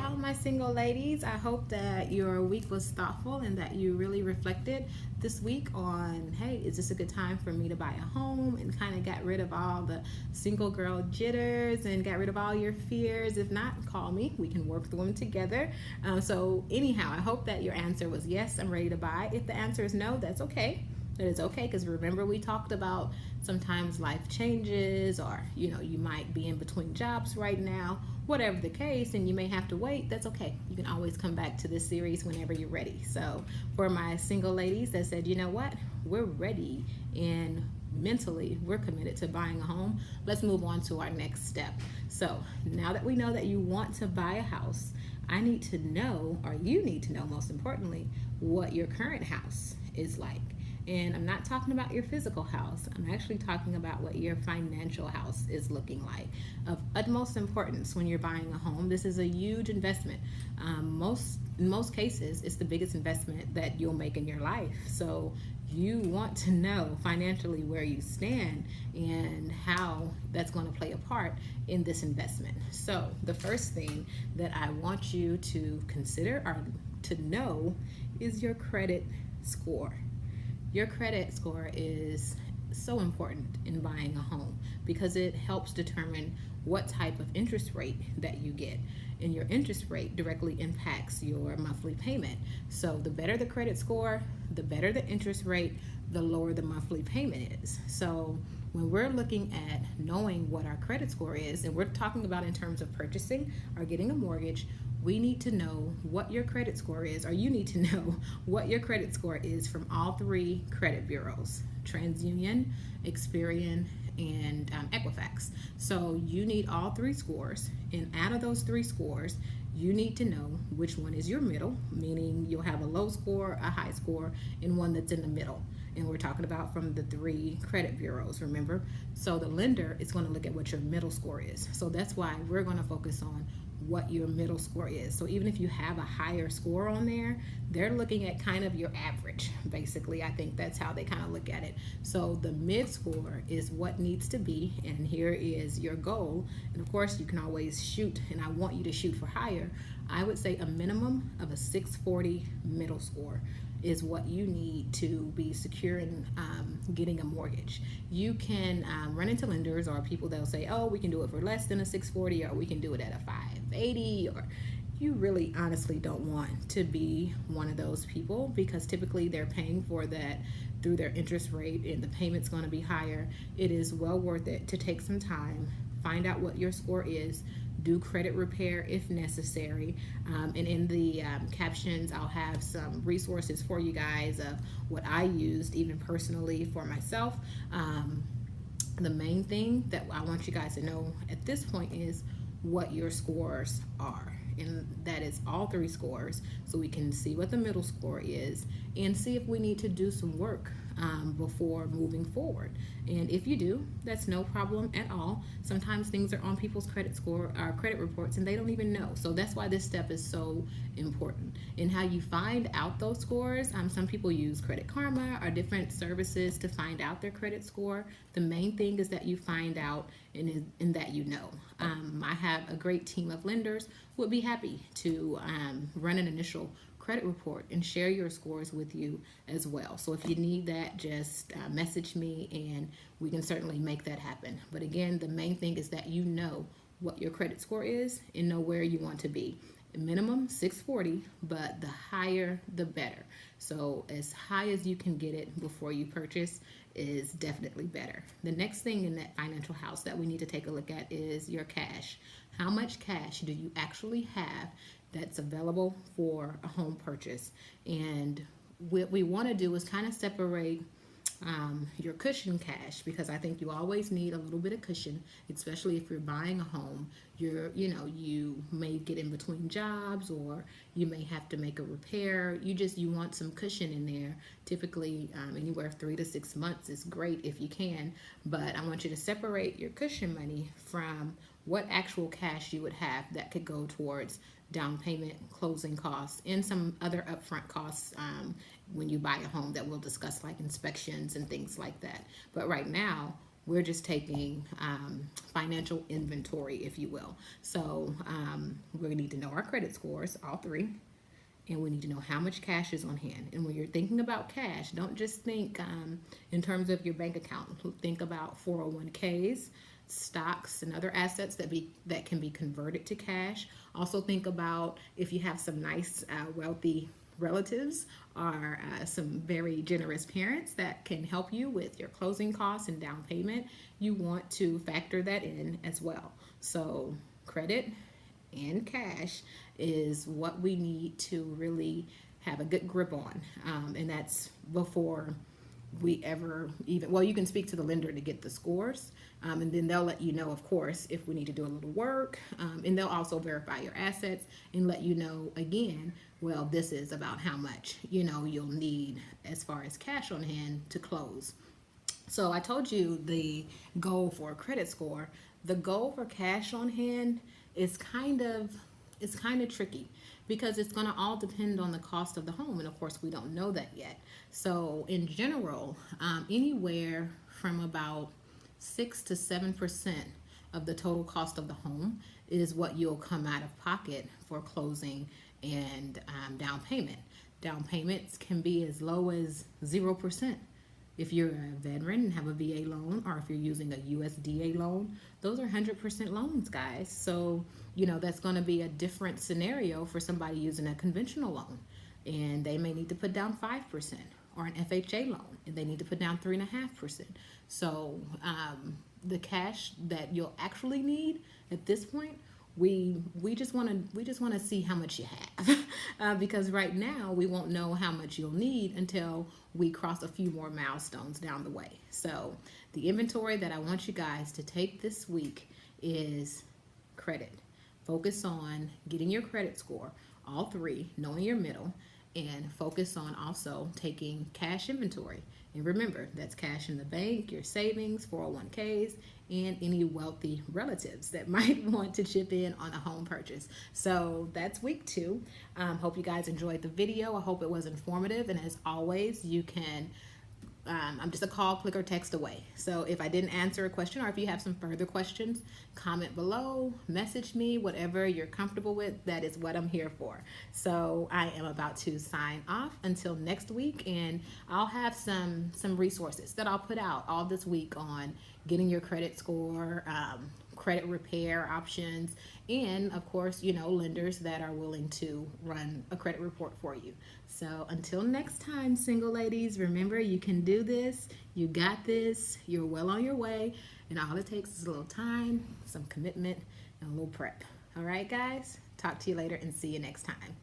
y'all, my single ladies. I hope that your week was thoughtful and that you really reflected this week on, hey, is this a good time for me to buy a home, and kind of got rid of all the single girl jitters and got rid of all your fears. If not, call me. We can work through them together. Anyhow, I hope that your answer was yes, I'm ready to buy. If the answer is no, that's okay. That is okay, because remember we talked about sometimes life changes, or you might be in between jobs right now, whatever the case, and you may have to wait. That's okay. You can always come back to this series whenever you're ready. So for my single ladies that said, you know what, we're ready and mentally we're committed to buying a home, let's move on to our next step. So now that we know that you want to buy a house, I need to know, or you need to know most importantly, what your current house is like. And I'm not talking about your physical house. I'm actually talking about what your financial house is looking like. Of utmost importance when you're buying a home, this is a huge investment. In most cases, it's the biggest investment that you'll make in your life. So you want to know financially where you stand and how that's going to play a part in this investment. So the first thing that I want you to consider or to know is your credit score. Your credit score is so important in buying a home because it helps determine what type of interest rate that you get. And your interest rate directly impacts your monthly payment. So the better the credit score, the better the interest rate, the lower the monthly payment is. So when we're looking at knowing what our credit score is, and we're talking about in terms of purchasing or getting a mortgage, we need to know what your credit score is, or you need to know what your credit score is from all three credit bureaus: TransUnion, Experian, and Equifax. So you need all three scores, and out of those three scores, you need to know which one is your middle, meaning you'll have a low score, a high score, and one that's in the middle. And we're talking about from the three credit bureaus, remember? So the lender is going to look at what your middle score is. So that's why we're going to focus on what your middle score is. So even if you have a higher score on there, they're looking at kind of your average, basically. I think that's how they kind of look at it. So the mid score is what needs to be, and here is your goal. And of course, you can always shoot, and I want you to shoot for higher. I would say a minimum of a 640 middle score is what you need to be secure in getting a mortgage. You can run into lenders or people that'll say, oh, we can do it for less than a 640, or we can do it at a 580, or you really honestly don't want to be one of those people, because typically they're paying for that through their interest rate and the payment's going to be higher. It is well worth it to take some time, find out what your score is, do credit repair if necessary. And in the captions, I'll have some resources for you guys of what I used even personally for myself. The main thing that I want you guys to know at this point is what your scores are. And that is all three scores, so we can see what the middle score is and see if we need to do some work before moving forward. And if you do, that's no problem at all. Sometimes things are on people's credit score or credit reports and they don't even know. So that's why this step is so important. And how you find out those scores, some people use Credit Karma or different services to find out their credit score. The main thing is that you find out and that you know. I have a great team of lenders who would be happy to run an initial credit report and share your scores with you as well. So if you need that, just message me and we can certainly make that happen. But again, the main thing is that you know what your credit score is and know where you want to be. Minimum 640, but the higher the better. So as high as you can get it before you purchase is definitely better. The next thing in that financial house that we need to take a look at is your cash. How much cash do you actually have that's available for a home purchase? And what we want to do is kind of separate your cushion cash, because I think you always need a little bit of cushion, especially if you're buying a home. You may get in between jobs, or you may have to make a repair. You want some cushion in there. Typically, anywhere 3 to 6 months is great if you can, but I want you to separate your cushion money from what actual cash you would have that could go towards down payment, closing costs, and some other upfront costs when you buy a home that we'll discuss, like inspections and things like that. But right now, We're just taking financial inventory, if you will. So we need to know our credit scores, all three, and we need to know how much cash is on hand. And when you're thinking about cash, don't just think in terms of your bank account. Think about 401ks, stocks, and other assets that can be converted to cash. Also think about if you have some nice, wealthy relatives or some very generous parents that can help you with your closing costs and down payment. You want to factor that in as well. So credit and cash is what we need to really have a good grip on. And that's before we ever even, well, you can speak to the lender to get the scores. And then they'll let you know, of course, if we need to do a little work. And they'll also verify your assets and let you know again, well, this is about how much, you'll need as far as cash on hand to close. So I told you the goal for a credit score. The goal for cash on hand is kind of tricky because it's going to all depend on the cost of the home, and of course we don't know that yet. So in general, anywhere from about 6 to 7% of the total cost of the home is what you'll come out of pocket for closing and down payment. Down payments can be as low as 0%. If you're a veteran and have a VA loan, or if you're using a USDA loan, those are 100% loans, guys. So, that's going to be a different scenario for somebody using a conventional loan. And they may need to put down 5%, or an FHA loan, and they need to put down 3.5%. So, the cash that you'll actually need at this point, we just want to see how much you have because right now we won't know how much you'll need until we cross a few more milestones down the way. So the inventory that I want you guys to take this week is credit. Focus on getting your credit score, all three, knowing your middle, and focus on also taking cash inventory. And remember, that's cash in the bank, your savings, 401ks, and any wealthy relatives that might want to chip in on a home purchase. So that's week 2. Hope you guys enjoyed the video. I hope it was informative. And as always, you can I'm just a call, click, or text away. So if I didn't answer a question, or if you have some further questions, comment below, message me, whatever you're comfortable with. That is what I'm here for. So I am about to sign off until next week, and I'll have some resources that I'll put out all this week on getting your credit score, credit repair options, and of course, lenders that are willing to run a credit report for you. So until next time, single ladies, remember, you can do this. You got this. You're well on your way. And all it takes is a little time, some commitment, and a little prep. All right, guys? Talk to you later and see you next time.